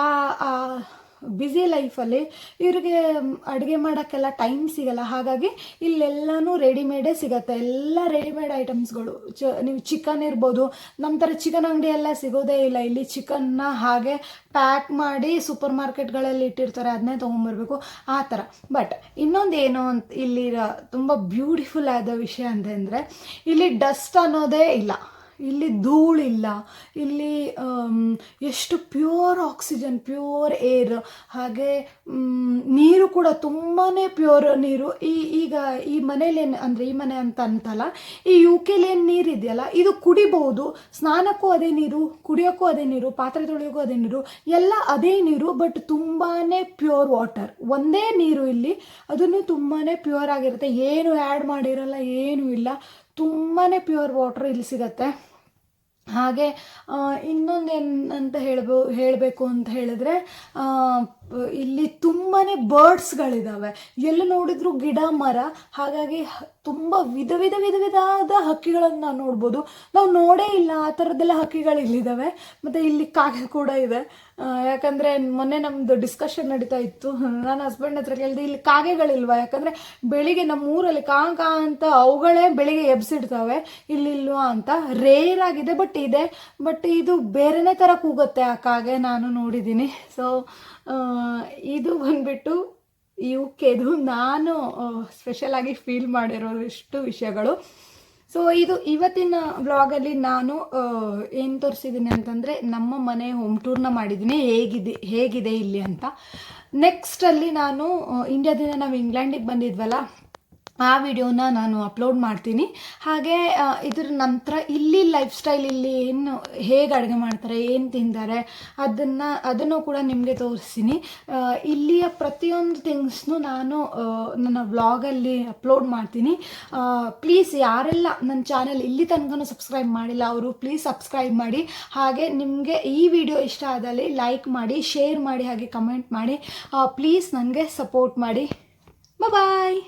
ಬ್ಯುಸಿ ಲೈಫಲ್ಲಿ ಇವ್ರಿಗೆ ಅಡುಗೆ ಮಾಡೋಕ್ಕೆಲ್ಲ ಟೈಮ್ ಸಿಗಲ್ಲ. ಹಾಗಾಗಿ ಇಲ್ಲೆಲ್ಲನೂ ರೆಡಿಮೇಡೇ ಸಿಗುತ್ತೆ, ಎಲ್ಲ ರೆಡಿಮೇಡ್ ಐಟಮ್ಸ್ಗಳು. ನೀವು ಚಿಕನ್ ಇರ್ಬೋದು, ನಮ್ಮ ಥರ ಚಿಕನ್ ಅಂಗಡಿ ಎಲ್ಲ ಸಿಗೋದೇ ಇಲ್ಲ. ಇಲ್ಲಿ ಚಿಕನ್ನ ಹಾಗೆ ಪ್ಯಾಕ್ ಮಾಡಿ ಸೂಪರ್ ಮಾರ್ಕೆಟ್ಗಳಲ್ಲಿ ಇಟ್ಟಿರ್ತಾರೆ, ಅದನ್ನೇ ತೊಗೊಂಬರ್ಬೇಕು ಆ ಥರ. ಬಟ್ ಇನ್ನೊಂದು ಏನು ಅಂತ ಇಲ್ಲಿ ತುಂಬ ಬ್ಯೂಟಿಫುಲ್ ಆದ ವಿಷಯ ಅಂತಂದರೆ ಇಲ್ಲಿ ಡಸ್ಟ್ ಅನ್ನೋದೇ ಇಲ್ಲ, ಇಲ್ಲಿ ಧೂಳಿಲ್ಲ, ಇಲ್ಲಿ ಎಷ್ಟು ಪ್ಯೂರ್ ಆಕ್ಸಿಜನ್, ಪ್ಯೂರ್ ಏರ್. ಹಾಗೆ ನೀರು ಕೂಡ ತುಂಬಾ ಪ್ಯೂರ್ ನೀರು. ಈಗ ಈ ಮನೇಲೇನು ಅಂದರೆ, ಈ ಮನೆ ಅಂತ ಅಂತಲ್ಲ, ಈ UK ಏನು ನೀರು ಇದೆಯಲ್ಲ, ಇದು ಕುಡಿಬಹುದು. ಸ್ನಾನಕ್ಕೂ ಅದೇ ನೀರು, ಕುಡಿಯೋಕ್ಕೂ ಅದೇ ನೀರು, ಪಾತ್ರೆ ತೊಳೆಯೋಕ್ಕೂ ಅದೇ ನೀರು, ಎಲ್ಲ ಅದೇ ನೀರು. ಬಟ್ ತುಂಬಾ ಪ್ಯೂರ್ ವಾಟರ್, ಒಂದೇ ನೀರು ಇಲ್ಲಿ, ಅದನ್ನು ತುಂಬಾ ಪ್ಯೂರ್ ಆಗಿರುತ್ತೆ, ಏನು ಆ್ಯಡ್ ಮಾಡಿರಲ್ಲ, ಏನೂ ಇಲ್ಲ, ತುಂಬಾ ಪ್ಯೂರ್ ವಾಟರ್ ಇಲ್ಲಿ ಸಿಗತ್ತೆ. ಹಾಗೆ ಇನ್ನೊಂದೇನು ಅಂತ ಹೇಳಬೇಕು ಅಂತ ಹೇಳಿದ್ರೆ, ಇಲ್ಲಿ ತುಂಬಾ ಬರ್ಡ್ಸ್ಗಳಿದ್ದಾವೆ, ಎಲ್ಲಿ ನೋಡಿದ್ರು ಗಿಡ ಮರ. ಹಾಗಾಗಿ ತುಂಬ ವಿಧವಾದ ಹಕ್ಕಿಗಳನ್ನು ನಾವು ನೋಡ್ಬೋದು. ನಾವು ನೋಡೇ ಇಲ್ಲ ಆ ಥರದ್ದೆಲ್ಲ ಹಕ್ಕಿಗಳು ಇಲ್ಲಿದ್ದಾವೆ. ಮತ್ತು ಇಲ್ಲಿ ಕಾಗೆ ಕೂಡ ಇದೆ. ಯಾಕಂದರೆ ಮೊನ್ನೆ ನಮ್ಮದು ಡಿಸ್ಕಷನ್ ನಡೀತಾ ಇತ್ತು, ನಾನು ಹಸ್ಬೆಂಡ್ ಹತ್ರ ಕೇಳಿದೆ, ಇಲ್ಲಿ ಕಾಗೆಗಳಿಲ್ವಾ? ಯಾಕಂದರೆ ಬೆಳಿಗ್ಗೆ ನಮ್ಮ ಊರಲ್ಲಿ ಕಾ ಅಂತ ಅವುಗಳೇ ಬೆಳಿಗ್ಗೆ ಎಬ್ಸಿಡ್ತವೆ, ಇಲ್ಲಿಲ್ವಾ ಅಂತ. ರೇರ್ ಆಗಿದೆ, ಬಟ್ ಇದೆ. ಬಟ್ ಇದು ಬೇರೆನೇ ಥರ ಕೂಗುತ್ತೆ ಆ ಕಾಗೆ, ನಾನು ನೋಡಿದ್ದೀನಿ. ಸೊ ಇದು ಬಂದ್ಬಿಟ್ಟು UKದು ನಾನು ಸ್ಪೆಷಲಾಗಿ ಫೀಲ್ ಮಾಡಿರೋದು ಇಷ್ಟು ವಿಷಯಗಳು. ಸೊ ಇದು ಇವತ್ತಿನ ವ್ಲಾಗಲ್ಲಿ ನಾನು ಏನು ತೋರಿಸಿದ್ದೀನಿ ಅಂತಂದರೆ, ನಮ್ಮ ಮನೆ ಹೋಮ್ ಟೂರ್ನ ಮಾಡಿದ್ದೀನಿ, ಹೇಗಿದೆ ಇಲ್ಲಿ ಅಂತ. ನೆಕ್ಸ್ಟಲ್ಲಿ ನಾನು ಇಂಡಿಯಾದಿಂದ ನಾವು ಇಂಗ್ಲೆಂಡಿಗೆ ಬಂದಿದ್ವಲ್ಲ, ಆ ವಿಡಿಯೋನ ನಾನು ಅಪ್ಲೋಡ್ ಮಾಡ್ತೀನಿ. ಹಾಗೆ ಇದ್ರ ನಂತರ ಇಲ್ಲಿ ಲೈಫ್ ಸ್ಟೈಲ್, ಇಲ್ಲಿ ಏನು ಹೇಗೆ ಅಡುಗೆ ಮಾಡ್ತಾರೆ, ಏನು ತಿಂತಾರೆ, ಅದನ್ನು ಕೂಡ ನಿಮಗೆ ತೋರಿಸ್ತೀನಿ. ಇಲ್ಲಿಯ ಪ್ರತಿಯೊಂದು ಥಿಂಗ್ಸ್ನು ನಾನು ನನ್ನ ವ್ಲಾಗಲ್ಲಿ ಅಪ್ಲೋಡ್ ಮಾಡ್ತೀನಿ. ಪ್ಲೀಸ್ ಯಾರೆಲ್ಲ ನನ್ನ ಚಾನೆಲ್ ಇಲ್ಲಿ ತನಕ ಸಬ್ಸ್ಕ್ರೈಬ್ ಮಾಡಿಲ್ಲ ಅವರು ಪ್ಲೀಸ್ ಸಬ್ಸ್ಕ್ರೈಬ್ ಮಾಡಿ. ಹಾಗೆ ನಿಮಗೆ ಈ ವಿಡಿಯೋ ಇಷ್ಟ ಆದಲ್ಲಿ ಲೈಕ್ ಮಾಡಿ, ಶೇರ್ ಮಾಡಿ, ಹಾಗೆ ಕಮೆಂಟ್ ಮಾಡಿ. ಪ್ಲೀಸ್ ನನಗೆ ಸಪೋರ್ಟ್ ಮಾಡಿ. ಬಾಯ್.